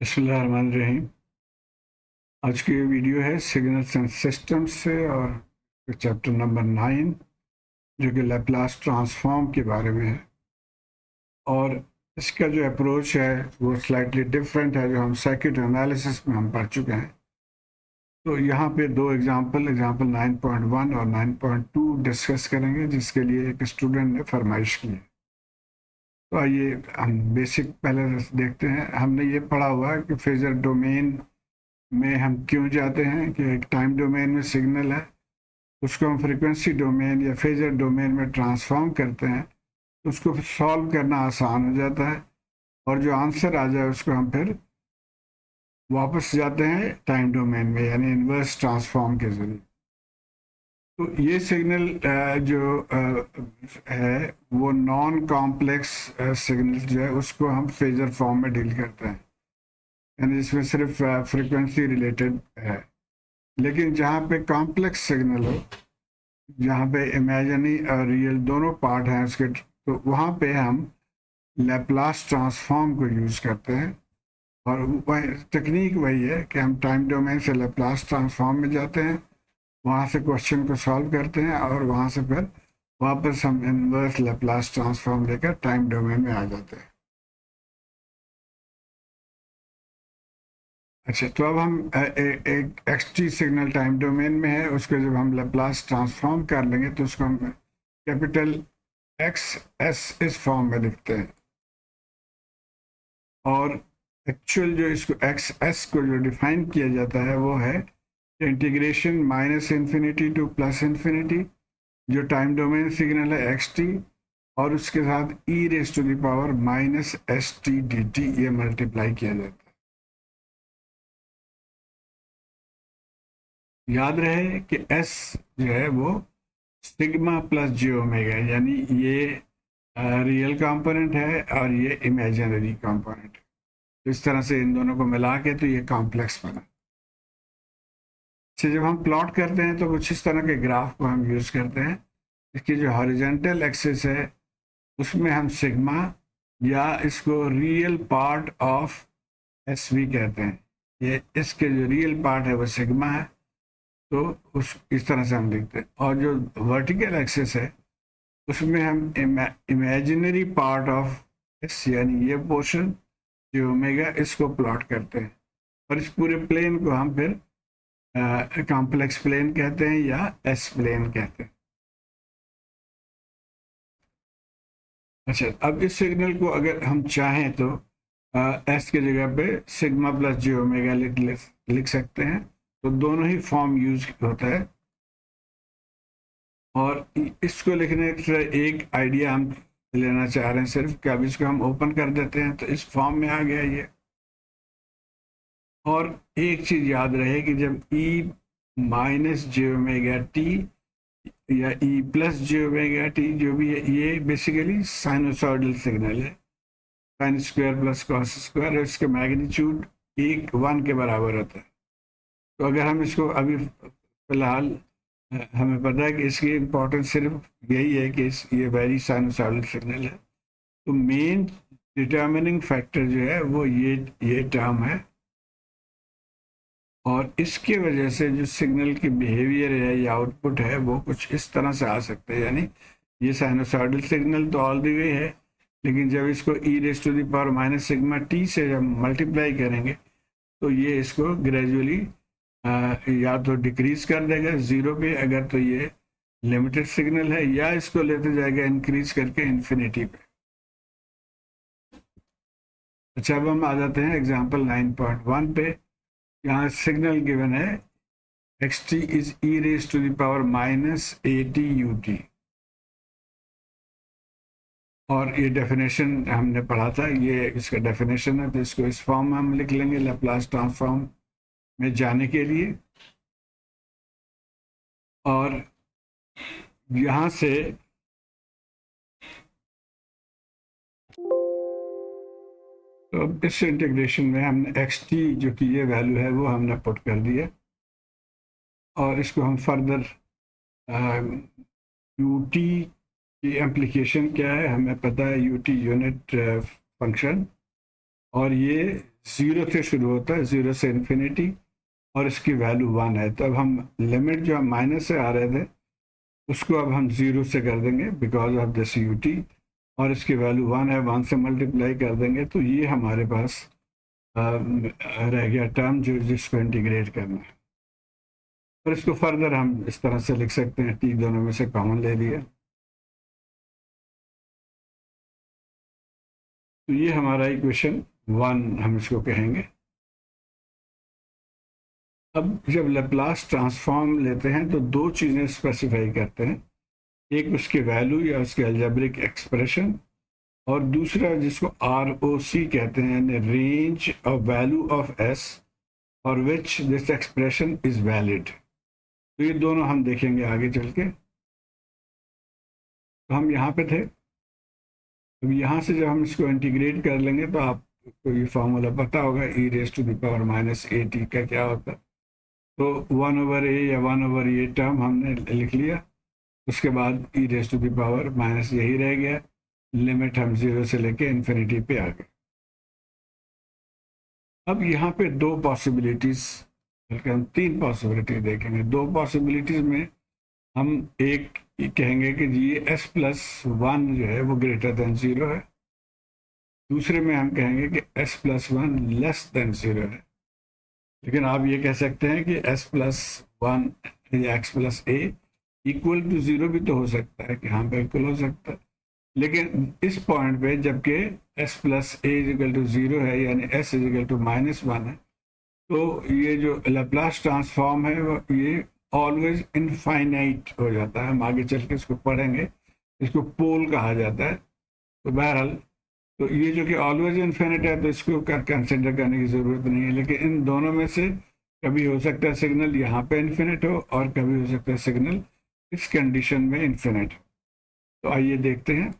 बिस्मिल्लाहिर्रहमानिर्रहीम। आज की वीडियो है सिग्नल्स एंड सिस्टम्स से और चैप्टर नंबर 9 जो कि लैप्लास ट्रांसफॉर्म के बारे में है। और इसका जो अप्रोच है वो स्लाइटली डिफरेंट है जो हम सर्किट एनालिसिस में हम पढ़ चुके हैं। तो यहाँ पे दो एग्जांपल 9.1 और 9.2 डिस्कस करेंगे जिसके लिए एक स्टूडेंट ने फरमाइश की है। तो आइए हम बेसिक पहले देखते हैं। हमने ये पढ़ा हुआ है कि फेजर डोमेन में हम क्यों जाते हैं कि एक टाइम डोमेन में सिग्नल है, उसको हम फ्रीक्वेंसी डोमेन या फेजर डोमेन में ट्रांसफॉर्म करते हैं, तो उसको सॉल्व करना आसान हो जाता है और जो आंसर आ जाए उसको हम फिर वापस जाते हैं टाइम डोमेन में, यानी इन्वर्स ट्रांसफॉर्म के जरिए। तो ये सिग्नल जो है वो नॉन कॉम्प्लेक्स सिग्नल जो है उसको हम फेजर फॉर्म में डील करते हैं, यानी जिसमें सिर्फ फ्रीक्वेंसी रिलेटेड है। लेकिन जहाँ पे कॉम्प्लेक्स सिग्नल हो, जहाँ पे इमेजिनरी और रियल दोनों पार्ट हैं उसके, तो वहाँ पे हम लैप्लास ट्रांसफॉर्म को यूज़ करते हैं। और टेक्निक वही है कि हम टाइम डोमेन से लैप्लास ट्रांसफॉर्म में जाते हैं, वहाँ से क्वेश्चन को सॉल्व करते हैं और वहाँ से फिर वापस हम इनवर्स लैप्लास ट्रांसफॉर्म लेकर टाइम डोमेन में आ जाते हैं। अच्छा, तो अब हम एक एक्सटी सिग्नल टाइम डोमेन में है, उसको जब हम लैप्लास ट्रांसफॉर्म कर लेंगे तो उसको हम कैपिटल एक्स एस इस फॉर्म में लिखते हैं। और एक्चुअल जो इसको एक्स एस को जो डिफाइन किया जाता है वो है integration minus infinity to plus infinity, जो टाइम डोमेन सिग्नल है एक्स टी, और उसके साथ e raise to the power minus S T D T ये मल्टीप्लाई किया जाता है। याद रहे कि एस जो है वो सिग्मा प्लस जे ओमेगा, यानी ये रियल कंपोनेंट है और ये इमेजिनरी कंपोनेंट है। तो इस तरह से इन दोनों को मिला के तो ये कॉम्प्लेक्स बना। जब हम प्लॉट करते हैं तो कुछ इस तरह के ग्राफ को हम यूज करते हैं। इसकी जो हॉरिजॉन्टल एक्सिस है उसमें हम सिग्मा या इसको real part of S V कहते हैं, ये इसके जो रियल पार्ट है वो सिग्मा है। तो उस इस तरह से हम लिखते हैं। और जो वर्टिकल एक्सिस है उसमें हम इमेजिनरी पार्ट ऑफ एस यानी ये पोर्शन जो ओमेगा इसको प्लॉट करते हैं। और इस पूरे प्लेन को हम फिर कॉम्प्लेक्स प्लेन कहते हैं या एस प्लेन कहते हैं। अच्छा, अब इस सिग्नल को अगर हम चाहें तो एस की जगह पे सिग्मा प्लस जे ओमेगा लिख सकते हैं। तो दोनों ही फॉर्म यूज होता है। और इसको लिखने से एक आइडिया हम लेना चाह रहे हैं सिर्फ कि अब इसको हम ओपन कर देते हैं तो इस फॉर्म में आ गया ये। और एक चीज याद रहे कि जब ई माइनस जे ओमेगा टी या E plus J omega T जो भी है, ये बेसिकली साइनोसॉइडल सिग्नल है। Sine square plus cos square, इसके मैग्नीट्यूड 1 के बराबर होता है। तो अगर हम इसको अभी फिलहाल हमें पता है कि इसकी इम्पोर्टेंस सिर्फ यही है कि ये वेरी साइनोसॉइडल सिग्नल है। तो मेन डिटर्मिनिंग फैक्टर जो है वो ये टर्म है। और इसके वजह से जो सिग्नल की बिहेवियर है या आउटपुट है वो कुछ इस तरह से आ सकते हैं। यानी ये साइनोसॉइडल सिग्नल तो ऑल द वे है, लेकिन जब इसको e raise to the power minus sigma T से जब मल्टीप्लाई करेंगे तो ये इसको ग्रेजुअली या तो डिक्रीज कर देगा जीरो पे अगर तो ये लिमिटेड सिग्नल है, या इसको लेते जाएगा इंक्रीज करके इन्फिनिटी पे। अच्छा, अब हम आ जाते हैं एग्जाम्पल 9.1 पे। यहाँ सिग्नल गिवन है x t is e raise to the power minus A T U t. और ये डेफिनेशन हमने पढ़ा था, ये इसका डेफिनेशन है। तो इसको इस फॉर्म में हम लिख लेंगे लैप्लास ट्रांसफॉर्म में जाने के लिए। और यहाँ से तो अब इस इंटीग्रेशन में हमने एक्स टी जो कि ये वैल्यू है वो हमने पुट कर दी है। और इसको हम फर्दर यू टी की एप्लीकेशन क्या है हमें पता है, यू टी यूनिट फंक्शन। और ये 0 से शुरू होता है, 0 से इन्फिनिटी, और इसकी वैल्यू 1 है। तो अब हम लिमिट जो हम माइनस से आ रहे थे उसको अब हम 0 से कर देंगे because of this you t, और इसकी वैल्यू 1 है, 1 से मल्टीप्लाई कर देंगे तो ये हमारे पास रह गया टर्म जो जिसको इंटीग्रेट करना है। और इसको फर्दर हम इस तरह से लिख सकते हैं, टी दोनों में से कॉमन ले लिया, तो ये हमारा इक्वेशन 1 हम इसको कहेंगे। अब जब लेप्लास ट्रांसफॉर्म लेते हैं तो दो चीज़ें स्पेसिफाई करते हैं, एक उसकी वैल्यू या उसके अलजेब्रिक एक्सप्रेशन, और दूसरा जिसको ROC कहते हैं, range of value of S for which this expression is valid. तो ये दोनों हम देखेंगे आगे चल के। तो हम यहाँ पे थे, अब यहाँ से जब हम इसको इंटीग्रेट कर लेंगे तो आपको ये फार्मूला पता होगा, e raise to the power minus AT का क्या होता है। तो 1/a या 1/a टर्म हमने लिख लिया, उसके बाद e raise to the power minus यही रह गया, लिमिट हम 0 से लेके इन्फिनिटी पे आ गए। अब यहाँ पे दो पॉसिबिलिटीज, बल्कि हम तीन पॉसिबिलिटी देखेंगे। दो पॉसिबिलिटीज में हम एक कहेंगे कि जी S+1 जो है वो ग्रेटर देन 0 है, दूसरे में हम कहेंगे कि S+1 लेस देन 0 है। लेकिन आप ये कह सकते हैं कि S+1 या x+a इक्वल टू 0 भी तो हो सकता है, कि हाँ बिल्कुल हो सकता है। लेकिन इस पॉइंट पे जबकि S+a=0 है, यानी S=-1 है, तो ये जो लैप्लास ट्रांसफॉर्म है वो ये ऑलवेज इनफाइनाइट हो जाता है। हम आगे चल के इसको पढ़ेंगे, इसको पोल कहा जाता है। तो बहरहाल, तो ये जो कि ऑलवेज इनफिनिट है तो इसको कंसिडर करने की ज़रूरत नहीं है। लेकिन इन दोनों में से कभी हो सकता है सिग्नल यहाँ पे इनफिनिट हो, और कभी हो सकता है सिग्नल इस कंडीशन में इनफिनिट। तो आइए देखते हैं।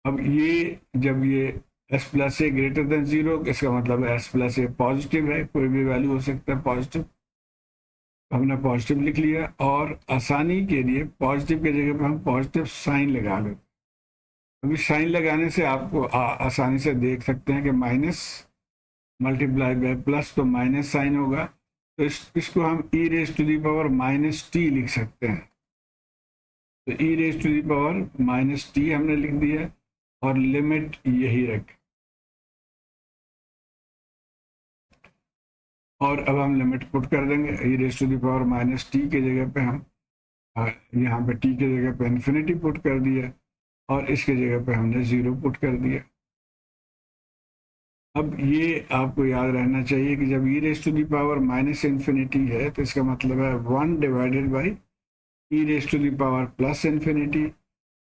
अब ये जब ये S+a ग्रेटर देन 0, इसका मतलब S+a पॉजिटिव है, कोई भी वैल्यू हो सकता है पॉजिटिव। हमने पॉजिटिव लिख लिया, और आसानी के लिए पॉजिटिव की जगह पर हम पॉजिटिव साइन लगा लेते। अभी साइन लगाने से आपको आसानी से देख सकते हैं कि माइनस मल्टीप्लाई बाय प्लस, तो माइनस साइन होगा। तो इसको हम e raise to the power -t लिख सकते हैं। तो e raise to the power -t हमने लिख दिया, और लिमिट यही रख, और अब हम लिमिट पुट कर देंगे। e raise to the power -t के जगह पे हम यहाँ पे t के जगह पे इन्फिनिटी पुट कर दिया, और इसके जगह पे हमने 0 पुट कर दिया। अब ये आपको याद रहना चाहिए कि जब e raise to the power -infinity है तो इसका मतलब है 1 divided by e raise to the power +infinity,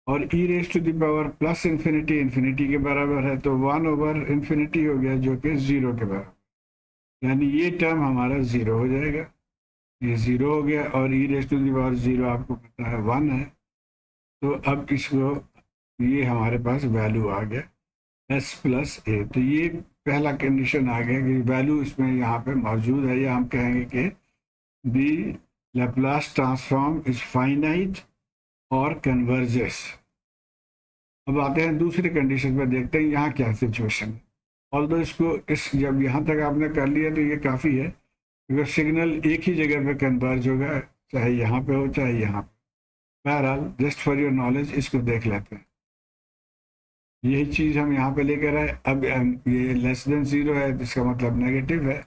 और e raise to the power +infinity infinity के बराबर है, तो 1/इन्फिनिटी हो गया जो कि 0 के बराबर, यानी ये टर्म हमारा 0 हो जाएगा। ये 0 हो गया, और e raise to the power 0 आपको पता है 1 है। तो अब इसको, ये हमारे पास वैल्यू आ गया S+a। तो ये पहला कंडीशन आ गया कि वैल्यू इसमें यहाँ पे मौजूद है, या हम कहेंगे कि दी लैप्लास ट्रांसफॉर्म इज फाइनाइट और कन्वर्जेस। अब आते हैं दूसरी कंडीशन पर, देखते हैं यहाँ क्या सिचुएशन है। ऑल्दो इसको जब यहाँ तक आपने कर लिया तो ये काफ़ी है, क्योंकि सिग्नल एक ही जगह पे कन्वर्ज होगा, चाहे यहाँ पे हो चाहे यहाँ पे। बहरहाल जस्ट फॉर योर नॉलेज इसको देख लेते हैं। यही चीज़ हम यहाँ पे लेकर आए। अब ये लेस देन 0 है, जिसका मतलब नेगेटिव है,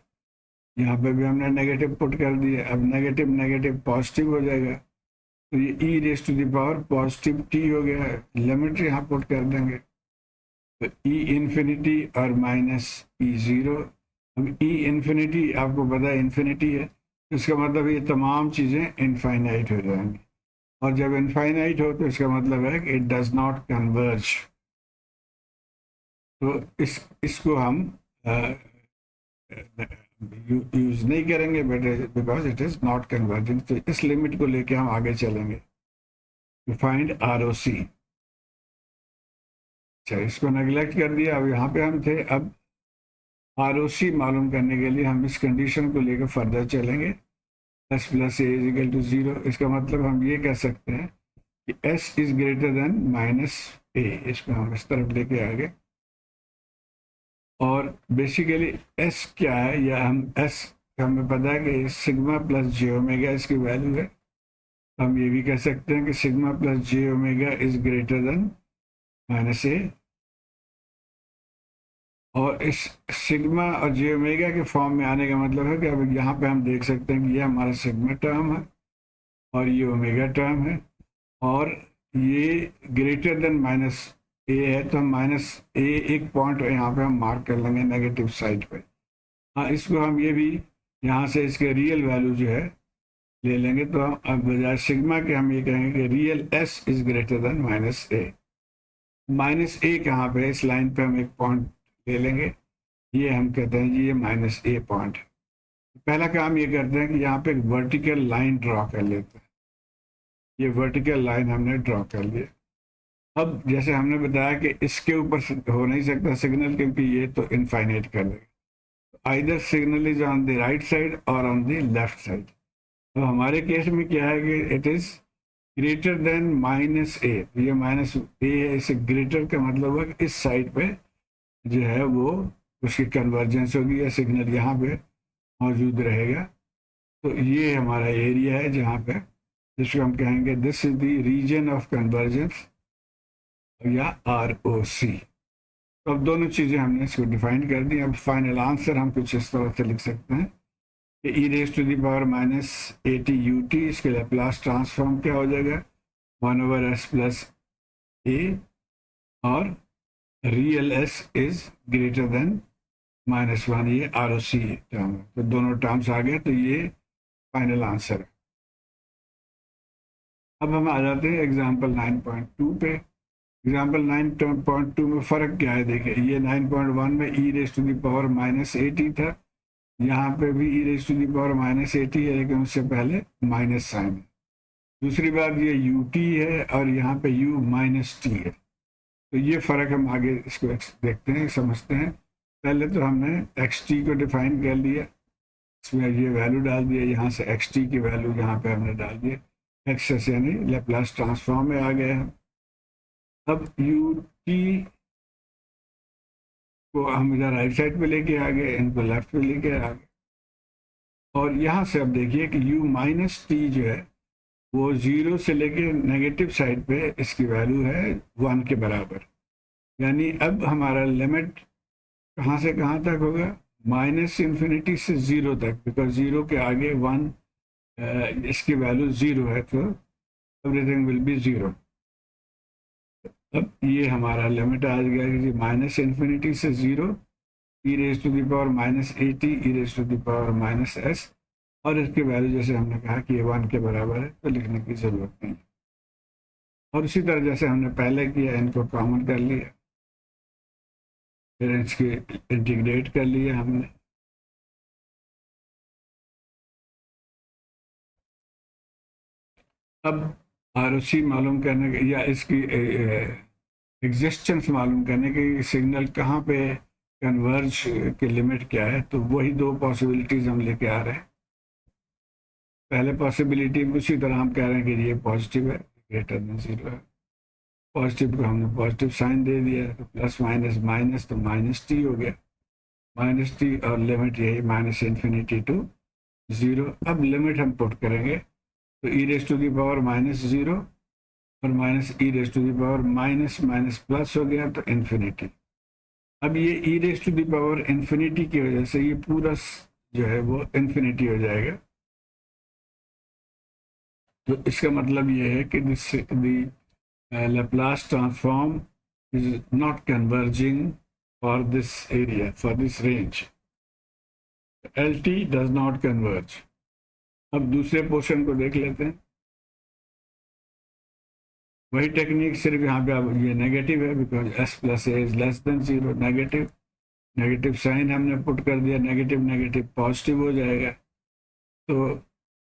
यहाँ पे भी हमने नेगेटिव पुट कर दिया। अब नेगेटिव नेगेटिव पॉजिटिव हो जाएगा, तो ये e raise to the power positive t हो गया है, लिमिट यहाँ पुट कर देंगे, तो e इन्फिनिटी और -e0। अब e इन्फिनिटी आपको पता है इन्फिनिटी है, इसका मतलब ये तमाम चीज़ें इनफाइनाइट हो जाएंगी, और जब इनफाइनाइट हो तो इसका मतलब है कि इट डज नॉट कन्वर्ज। तो इसको हम यूज नहीं करेंगे, but because it is not converging. तो इस लिमिट को लेके हम आगे चलेंगे, फाइंड ROC। अच्छा, इसको नेग्लेक्ट कर दिया। अब यहाँ पे हम थे, अब ROC मालूम करने के लिए हम इस कंडीशन को लेकर फर्दर चलेंगे, S+a=0। इसका मतलब हम ये कह सकते हैं कि S is greater then -a। इसको हम इस तरफ लेके आ गए, और बेसिकली एस क्या है, या हम एस हमें पता है कि सिग्मा प्लस जे ओमेगा इसकी वैल्यू है। हम ये भी कह सकते हैं कि sigma plus J omega is greater than minus A, और इस सिग्मा और जे ओमेगा के फॉर्म में आने का मतलब है कि अब यहाँ पे हम देख सकते हैं कि ये हमारा सिग्मा टर्म है और ये ओमेगा टर्म है, और ये ग्रेटर देन माइनस ए है, तो हम माइनस ए एक पॉइंट यहाँ पे हम मार्क कर लेंगे नेगेटिव साइड पे। हाँ, इसको हम ये भी यहाँ से इसके रियल वैल्यू जो है ले लेंगे, तो हम अब बजाय सिग्मा के हम ये कहेंगे कि real S is greater than minus A. Minus A कहाँ पे है, इस लाइन पे हम एक पॉइंट ले लेंगे, ये हम कहते हैं जी ये माइनस ए पॉइंट है। पहला काम ये करते हैं कि यहाँ पे एक वर्टिकल लाइन ड्रॉ कर लेते हैं। ये वर्टिकल लाइन हमने ड्रॉ कर लिया। अब जैसे हमने बताया कि इसके ऊपर हो नहीं सकता सिग्नल, क्योंकि ये तो इनफाइनाइट कर देगा। Either signal is on the right side और ऑन द लेफ्ट साइड। तो हमारे केस में क्या है कि it is greater than minus A. ये माइनस ए है, इसे ग्रेटर का मतलब है कि इस साइड पे जो है वो उसकी कन्वर्जेंस होगी या सिग्नल यहाँ पे मौजूद रहेगा। तो ये हमारा एरिया है जहाँ पे, जिसको हम कहेंगे this is the region of convergence या आर ओ सी। तो अब दोनों चीज़ें हमने इसको डिफाइन कर दी। अब फाइनल आंसर हम कुछ इस तरह से लिख सकते हैं कि e raise to the power minus A T U T, इसके लैप्लास ट्रांसफॉर्म क्या हो जाएगा, 1/s प्लस ए, और real S is greater than -1, ये आर ओ सी टर्म है। तो दोनों टर्म्स आ गए, तो ये फाइनल आंसर है। अब हम आ जाते हैं एग्जाम्पल 9.2 पे। एग्जाम्पल 9.2 में फ़र्क क्या है, देखिए ये 9.1 में e raise to the power minus A T था, यहाँ पे भी e raise to the power minus A T है, लेकिन उससे पहले माइनस साइन है। दूसरी बात ये यू टी है और यहाँ पे यू माइनस टी है। तो ये फ़र्क हम आगे इसको देखते हैं, समझते हैं। पहले तो हमने एक्स टी को डिफाइन कर लिया, इसमें ये वैल्यू डाल दिया, यहाँ से एक्स टी की वैल्यू यहाँ पे हमने डाल दिया, एक्स यानी लैप्लास ट्रांसफॉर्म में आ गए हम। अब यू टी को हम इधर राइट साइड पे लेके आ गए, इनको लेफ्ट पे लेके आ गए, और यहाँ से अब देखिए कि u माइनस टी जो है वो 0 से लेके नेगेटिव साइड पे इसकी वैल्यू है 1 के बराबर। यानी अब हमारा लिमिट कहाँ से कहाँ तक होगा, माइनस इन्फिनिटी से 0 तक, बिकॉज 0 के आगे 1 इसकी वैल्यू 0 है, तो एवरीथिंग विल बी 0। अब ये हमारा लिमिट आ गया कि माइनस इन्फिनिटी से 0, e raise to the power minus A T, e raise to the power minus S, और इसकी वैल्यू जैसे हमने कहा कि ये 1 के बराबर है, तो लिखने की ज़रूरत नहीं। और इसी तरह जैसे हमने पहले किया, इनको कॉमन कर लिया, फिर इसके इंटीग्रेट कर लिया हमने। अब आर ओ सी मालूम करने के या इसकी एग्जिस्टेंस मालूम करने के, सिग्नल कहाँ पे कन्वर्ज की लिमिट क्या है, तो वही दो पॉसिबिलिटीज हम लेके आ रहे हैं। पहले पॉसिबिलिटी में उसी तरह हम कह रहे हैं कि ये पॉजिटिव है, ग्रेटर देन 0 है। पॉजिटिव को हमने पॉजिटिव साइन दे दिया, तो प्लस माइनस माइनस तो माइनस टी हो गया, माइनस टी, और लिमिट यही माइनस इन्फिनिटी टू 0। अब लिमिट हम पुट करेंगे, तो e raise to the power minus 0 और minus e raise to the power minus minus plus हो गया, तो इन्फिनिटी। अब ये e raise to the power infinity की वजह से ये पूरा जो है वो इन्फिनिटी हो जाएगा। तो इसका मतलब ये है कि the Laplace transform is not converging for this area, for this range. LT does not converge. अब दूसरे पोर्शन को देख लेते हैं। वही टेक्निक, सिर्फ यहाँ पे अब ये नेगेटिव है, because s plus a is less than 0। Negative negative sign हमने पुट कर दिया, नेगेटिव नेगेटिव पॉजिटिव हो जाएगा, तो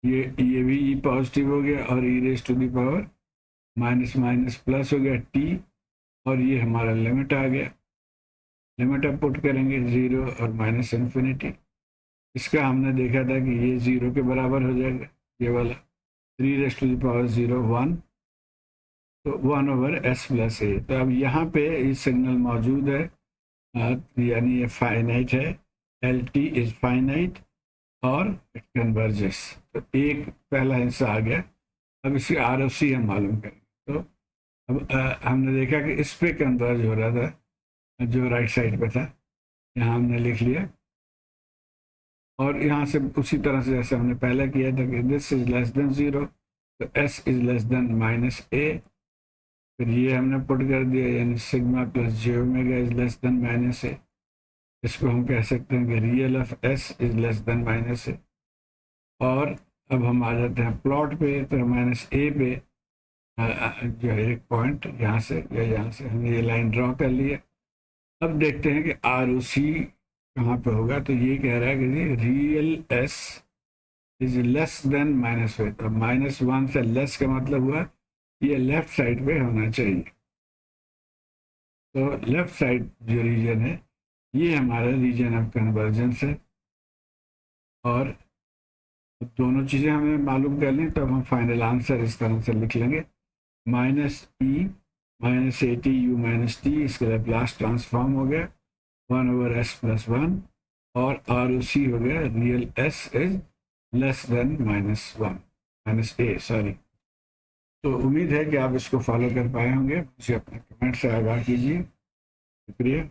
ये भी ई पॉजिटिव हो गया, और e raise to the power minus minus plus हो गया टी, और ये हमारा लिमिट आ गया। लिमिट अब पुट करेंगे 0 और माइनस इन्फिनिटी। इसका हमने देखा था कि ये 0 के बराबर हो जाएगा, ये वाला 3 रेज टू द पावर 0 1, तो 1/s प्लस ए। तो अब यहाँ पे ये सिग्नल मौजूद है, यानी ये फाइनाइट है, एल टी इज फाइनाइट और इट कन्वर्जेस। तो एक पहला हिस्सा आ गया। अब इसकी आर एफ सी हम मालूम करेंगे। तो अब हमने देखा कि इस पे कन्वर्ज हो रहा था जो राइट साइड पे था, यहाँ हमने लिख लिया। और यहाँ से उसी तरह से जैसे हमने पहले किया था कि दिस इज लेस देन 0, तो S is less than minus A. फिर ये हमने पुट कर दिया, यानी sigma plus J omega is less than minus A. इसको हम कह सकते हैं कि real of S is less than minus A. और अब हम आ जाते हैं प्लॉट पे, तो माइनस ए पे जो है एक पॉइंट यहाँ से या यहाँ से हमने ये लाइन ड्रॉ कर लिया। अब देखते हैं कि आर ओ सी कहाँ पे होगा। तो ये कह रहा है कि real S is less than minus one. तो माइनस वन से लेस का मतलब हुआ ये लेफ्ट साइड पे होना चाहिए। तो लेफ्ट साइड जो रीजन है ये हमारा रीजन ऑफ कन्वर्जेंस है। और दोनों चीज़ें हमें मालूम कर ली, तो हम फाइनल आंसर इस तरह से लिख लेंगे, minus E minus A T U minus T, इसके लैप्लास ट्रांसफॉर्म हो गया 1/s+1। और आर ओ सी हो गया real S is less then -1 -a, sorry. तो उम्मीद है कि आप इसको फॉलो कर पाए होंगे। मुझे अपने कमेंट से आगाह कीजिए। शुक्रिया।